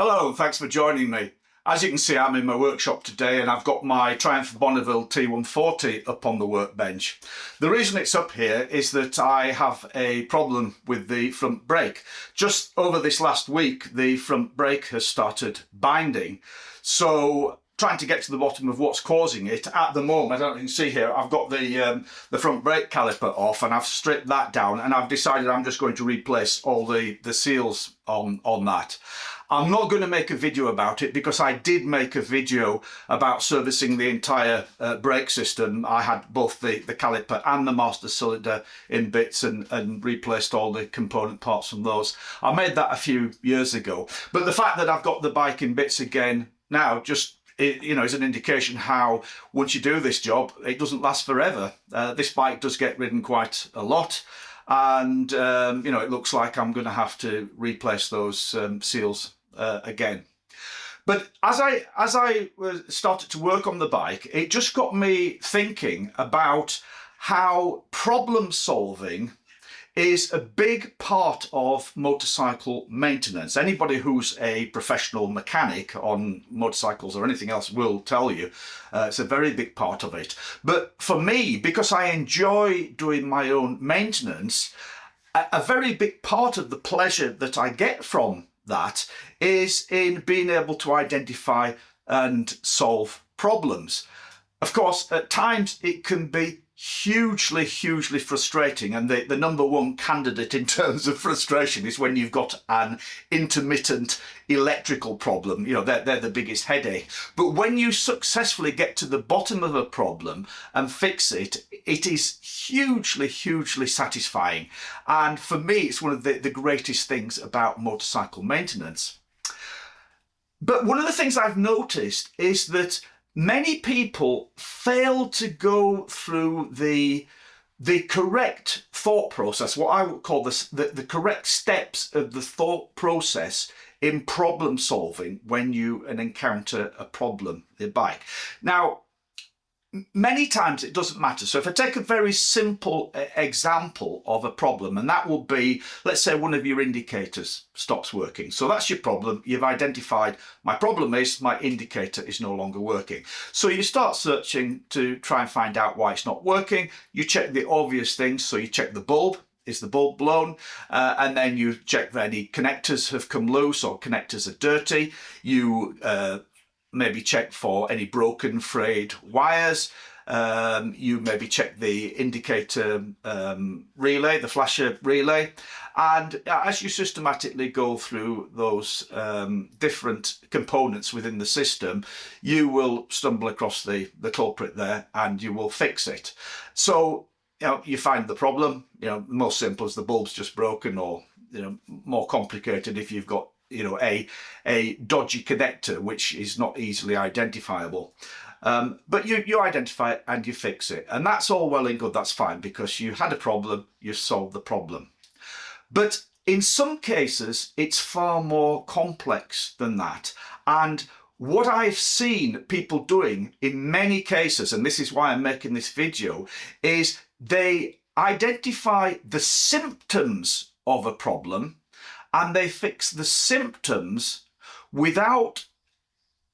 Hello, and thanks for joining me. As you can see, I'm in my workshop today and I've got my Triumph Bonneville T140 up on the workbench. The reason it's up here is that I have a problem with the front brake. Just over this last week, the front brake has started binding. So trying to get to the bottom of what's causing it. At the moment, I don't know if you can see here, I've got the front brake caliper off and I've stripped that down and I've decided I'm just going to replace all the seals on that. I'm not going to make a video about it because I did make a video about servicing the entire brake system. I had both the caliper and the master cylinder in bits and replaced all the component parts from those. I made that a few years ago. But the fact that I've got the bike in bits again now just is an indication how once you do this job, it doesn't last forever. This bike does get ridden quite a lot. And it looks like I'm going to have to replace those seals again. But as I started to work on the bike, it just got me thinking about how problem solving is a big part of motorcycle maintenance. Anybody who's a professional mechanic on motorcycles or anything else will tell you it's a very big part of it. But for me, because I enjoy doing my own maintenance, a very big part of the pleasure that I get from that is in being able to identify and solve problems. Of course, at times it can be hugely frustrating, and the number one candidate in terms of frustration is when you've got an intermittent electrical problem. They're the biggest headache. But when you successfully get to the bottom of a problem and fix it, it is hugely satisfying. And for me, it's one of the greatest things about motorcycle maintenance. But one of the things I've noticed is that many people fail to go through the correct thought process, what I would call the correct steps of the thought process in problem solving when you encounter a problem with your bike. Now, many times it doesn't matter. So if I take a very simple example of a problem, and that will be, let's say one of your indicators stops working. So that's your problem. You've identified my problem is my indicator is no longer working. So you start searching to try and find out why it's not working. You check the obvious things. So you check the bulb. Is the bulb blown? And then you check that any connectors have come loose or connectors are dirty. You maybe check for any broken, frayed wires. You maybe check the indicator relay, the flasher relay. And as you systematically go through those different components within the system, you will stumble across the culprit there and you will fix it. So, you find the problem. The most simple is the bulb's just broken, or, more complicated if you've got a dodgy connector which is not easily identifiable. But you identify it and you fix it. And that's all well and good, that's fine, because you had a problem, you solved the problem. But in some cases, it's far more complex than that. And what I've seen people doing in many cases, and this is why I'm making this video, is they identify the symptoms of a problem and they fix the symptoms without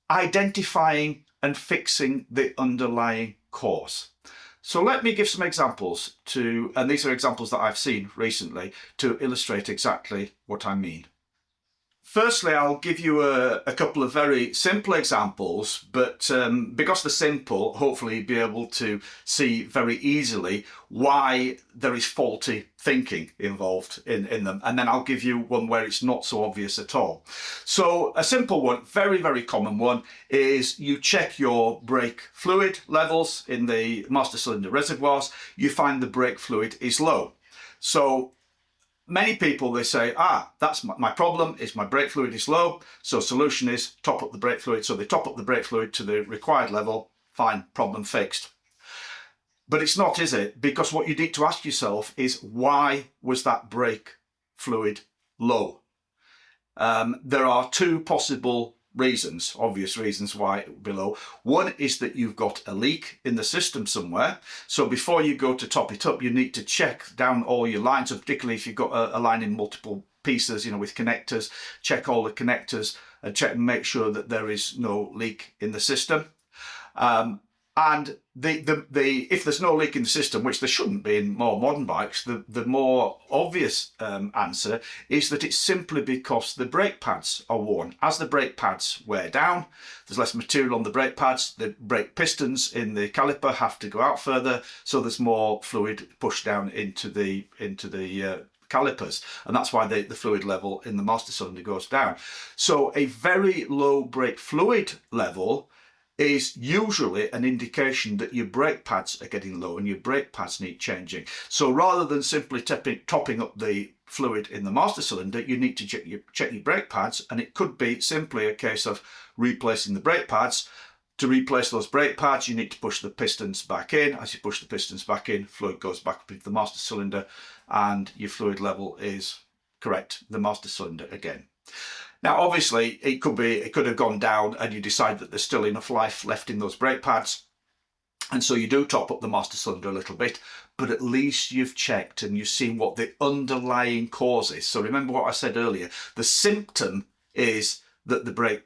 identifying and fixing the underlying cause. So let me give some examples and these are examples that I've seen recently to illustrate exactly what I mean. Firstly, I'll give you a couple of very simple examples, but because they're simple, hopefully you'll be able to see very easily why there is faulty thinking involved in them. And then I'll give you one where it's not so obvious at all. So a simple one, very common one, is you check your brake fluid levels in the master cylinder reservoirs. You find the brake fluid is low. So many people, they say, that's my problem, is my brake fluid is low. So solution is top up the brake fluid. So they top up the brake fluid to the required level. Fine, problem fixed. But it's not, is it? Because what you need to ask yourself is, why was that brake fluid low? There are two possible reasons, obvious reasons why it would be low. One is that you've got a leak in the system somewhere. So before you go to top it up, you need to check down all your lines, particularly if you've got a line in multiple pieces, with connectors, check all the connectors and check and make sure that there is no leak in the system. And if there's no leak in the system, which there shouldn't be in more modern bikes, the more obvious answer is that it's simply because the brake pads are worn. As the brake pads wear down, there's less material on the brake pads, the brake pistons in the caliper have to go out further, so there's more fluid pushed down into the calipers, and that's why the fluid level in the master cylinder goes down. So a very low brake fluid level is usually an indication that your brake pads are getting low and your brake pads need changing. So rather than simply topping up the fluid in the master cylinder, you need to check your brake pads, and it could be simply a case of replacing the brake pads. To replace those brake pads, you need to push the pistons back in. As you push the pistons back in, fluid goes back up into the master cylinder and your fluid level is correct, the master cylinder again. Now, obviously, it could have gone down and you decide that there's still enough life left in those brake pads. And so you do top up the master cylinder a little bit, but at least you've checked and you've seen what the underlying cause is. So remember what I said earlier, the symptom is that the brake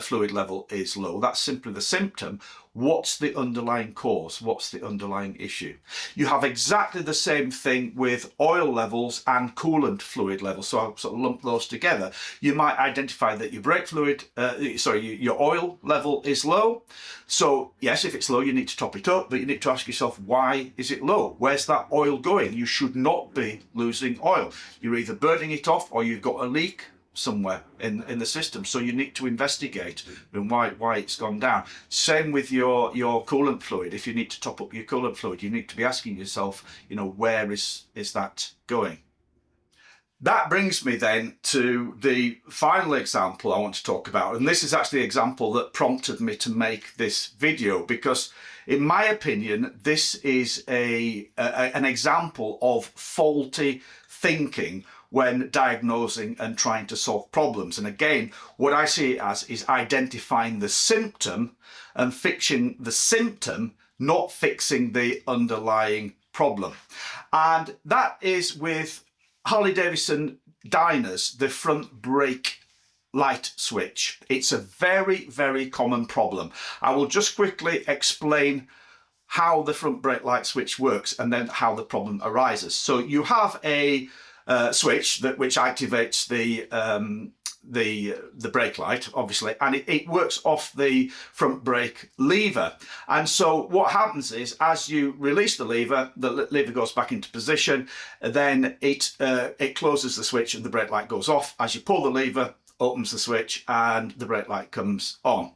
fluid level is low. That's simply the symptom. What's the underlying cause? What's the underlying issue? You have exactly the same thing with oil levels and coolant fluid levels. So I'll sort of lump those together. You might identify that your brake fluid, your oil level is low. So yes, if it's low, you need to top it up, but you need to ask yourself, why is it low? Where's that oil going? You should not be losing oil. You're either burning it off or you've got a leak somewhere in the system, so you need to investigate and why it's gone down. Same with your coolant fluid. If you need to top up your coolant fluid, you need to be asking yourself, where is that going? That brings me then to the final example I want to talk about, and this is actually the example that prompted me to make this video, because in my opinion this is an example of faulty thinking when diagnosing and trying to solve problems. And again, what I see it as is identifying the symptom and fixing the symptom, not fixing the underlying problem. And that is with Harley-Davidson Dynas, the front brake light switch. It's a very, very common problem. I will just quickly explain how the front brake light switch works and then how the problem arises. So you have a switch which activates the brake light, obviously, and it works off the front brake lever. And so what happens is, as you release the lever goes back into position, then it closes the switch and the brake light goes off. As you pull the lever, opens the switch and the brake light comes on.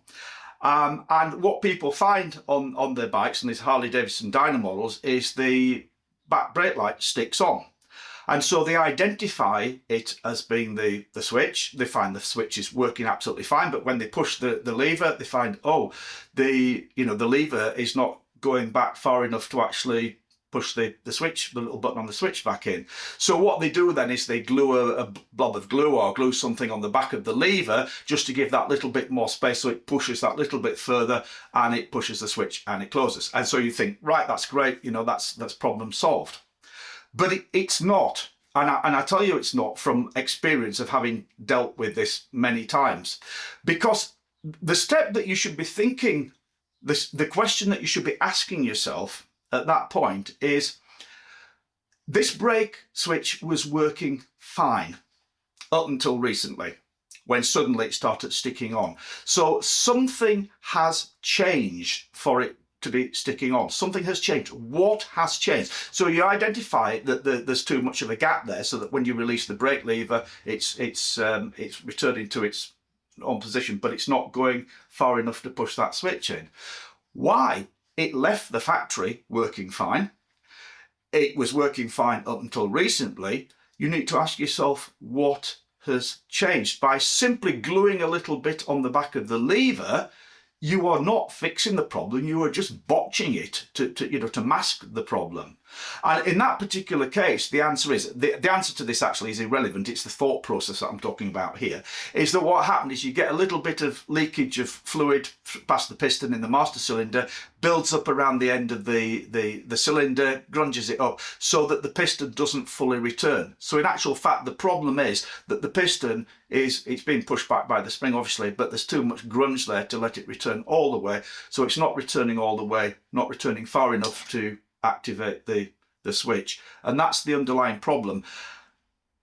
And what people find on their bikes, and these Harley-Davidson Dyna models, is the back brake light sticks on. And so they identify it as being the switch. They find the switch is working absolutely fine, but when they push the lever, they find, the lever is not going back far enough to actually push the switch, the little button on the switch back in. So what they do then is they glue a blob of glue or glue something on the back of the lever just to give that little bit more space, so it pushes that little bit further and it pushes the switch and it closes. And so you think, right, that's great, that's problem solved. But it's not, and I tell you it's not from experience of having dealt with this many times, because the step that you should be thinking, the question that you should be asking yourself at that point is, this brake switch was working fine up until recently, when suddenly it started sticking on. So something has changed for it to be sticking on. Something has changed. What has changed? So you identify that there's too much of a gap there, so that when you release the brake lever, it's returning to its own position, but it's not going far enough to push that switch in. Why? It left the factory working fine. It was working fine up until recently. You need to ask yourself, what has changed? By simply gluing a little bit on the back of the lever, you are not fixing the problem, you are just botching it to mask the problem. And in that particular case, the answer is, the answer to this actually is irrelevant. It's the thought process that I'm talking about here. Is that what happened is you get a little bit of leakage of fluid past the piston in the master cylinder, builds up around the end of the cylinder, grunges it up so that the piston doesn't fully return. So in actual fact, the problem is that the piston it's being pushed back by the spring, obviously, but there's too much grunge there to let it return all the way. So it's not returning all the way, not returning far enough to activate the switch. And that's the underlying problem.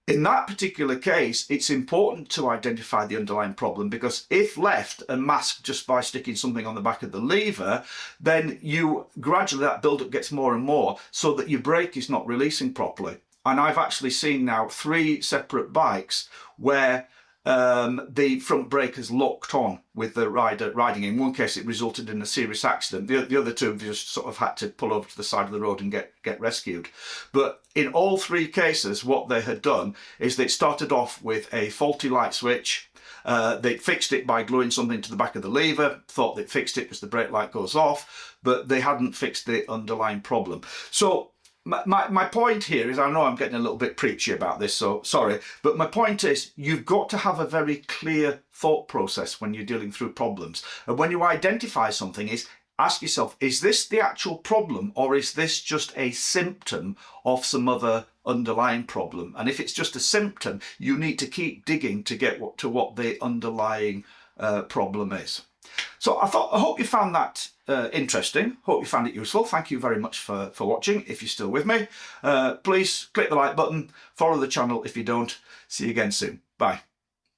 In that particular case, it's important to identify the underlying problem, because if left and masked just by sticking something on the back of the lever, then you gradually, that buildup gets more and more so that your brake is not releasing properly. And I've actually seen now 3 separate bikes where the front brake has locked on with the rider riding. In one case, it resulted in a serious accident. The other 2 just sort of had to pull over to the side of the road and get rescued. But in all 3 cases, what they had done is they started off with a faulty light switch. They fixed it by gluing something to the back of the lever, thought they fixed it because the brake light goes off, but they hadn't fixed the underlying problem. So my point here is, I know I'm getting a little bit preachy about this, so sorry, but my point is you've got to have a very clear thought process when you're dealing through problems. And when you identify something, is ask yourself, is this the actual problem, or is this just a symptom of some other underlying problem? And if it's just a symptom, you need to keep digging to get to what the underlying problem is. So I hope you found that interesting. Hope you found it useful. Thank you very much for watching. If you're still with me, please click the like button, follow the channel if you don't. See you again soon. Bye.